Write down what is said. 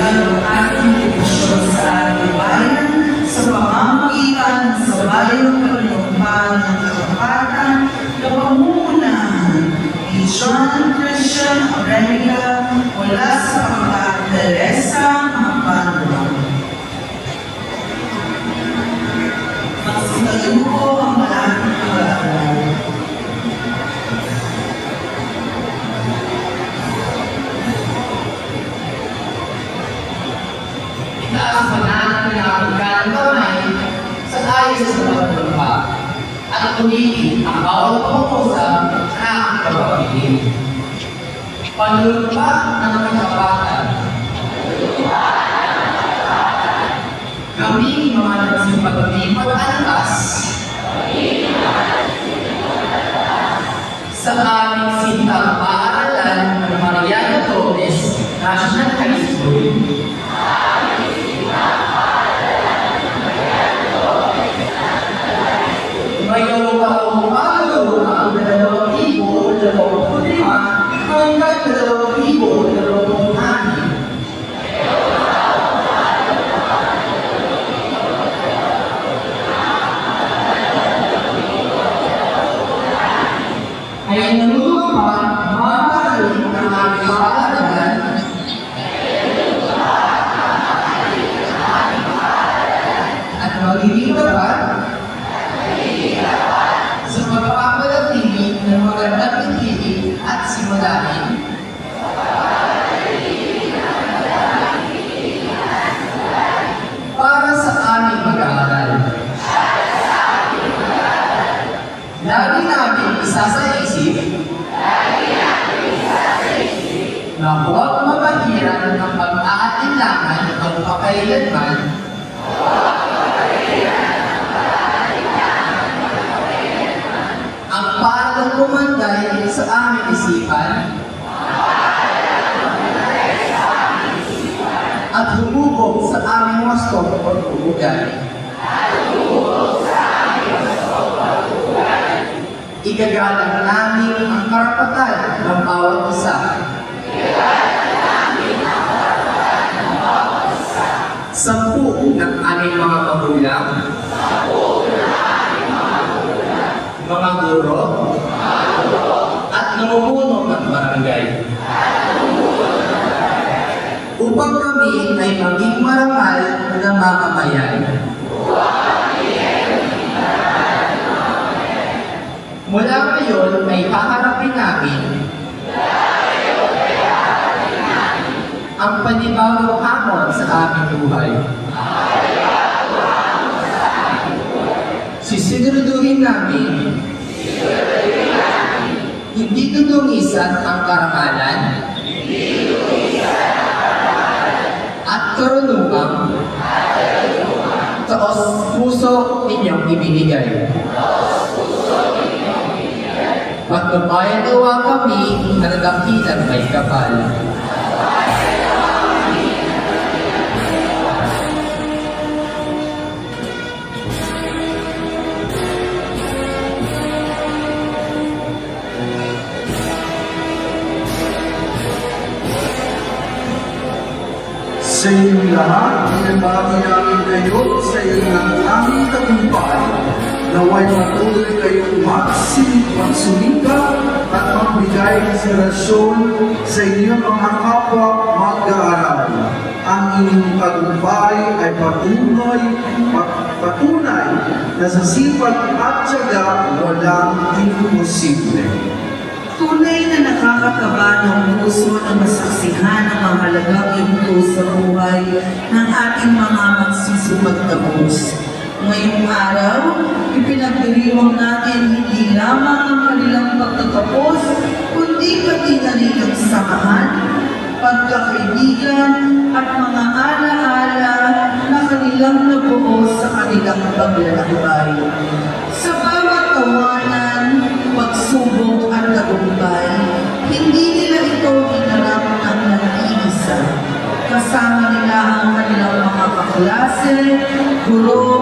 ng ating debosyon sa ating bayan sa pamamagitan sa bayang kalooban ng kapatan na pangungunahan ni John Christian Aurelica mula sa Pangkat Teresa Magbanwa. Magsigayon po ang malaking pag-aaral. Itaas mo na ang pinakagkanang kamay sa ayos sa pagpagpa at ulitin ang bawat pangusap na aking kapapiling. Panlulpa ng katapatan. Kaming mga nagsipagpipag alas sa aming sintang paaralan ng Mariana Torres National High School. Ngayong kaumalo ang 2,025 hanggang 2,026. Ay nanunumpa, mamahalin ang aming paaralan at magiging dapat sa pagpapalatili ng magandang pagpili at simulain para sa aming mag-aaral. Lagi namin isasaisip na huwag mapahiran ng pag-aalinlangan ng pakailanman ang parang kumanday sa aming isipan at humubog sa aming wasto o ugali. Igagalang namin ang karapatan ng bawat isa. Sampu ng aming mga magulang, mga guro, at namumuno ng barangay. Upang kami ay maging marangal na mamamayan. Mula ngayon ay haharapin namin ang panibagong hamon sa aming buhay. Sisiguraduhin namin hindi dudungisan ang karangalan at karunungang taos puso inyong ibinigay. Magbabayad nawa kami na nagakilan may kapal. Sa inyong lahat, pinabagi namin kayo sa inyong aming tagumpay. Naway patuloy kayong magsumikap at magbigay inspirasyon sa inyong mga kapwa mag-aaral. Ang inyong tagumpay ay patunay na sa sipag at tiyaga walang imposible. Tunay na nakakakaba ng puso na masaksihan ang mahalagang yugto sa buhay ng ating mga magsusumagtapos. Ngayong araw, ipinagdiriwang natin hindi lamang ang kanilang pagtatapos, kundi pati na rin ang samahan, pagkakaibigan at mga alaala na kanilang nabuo sa kanilang paglalakbay. Sa bawat tawanan, pagsubok at tagumpay, hindi nila ito hinarap ng nag-iisa. Kasama nila ang kanilang mga kaklase, guro,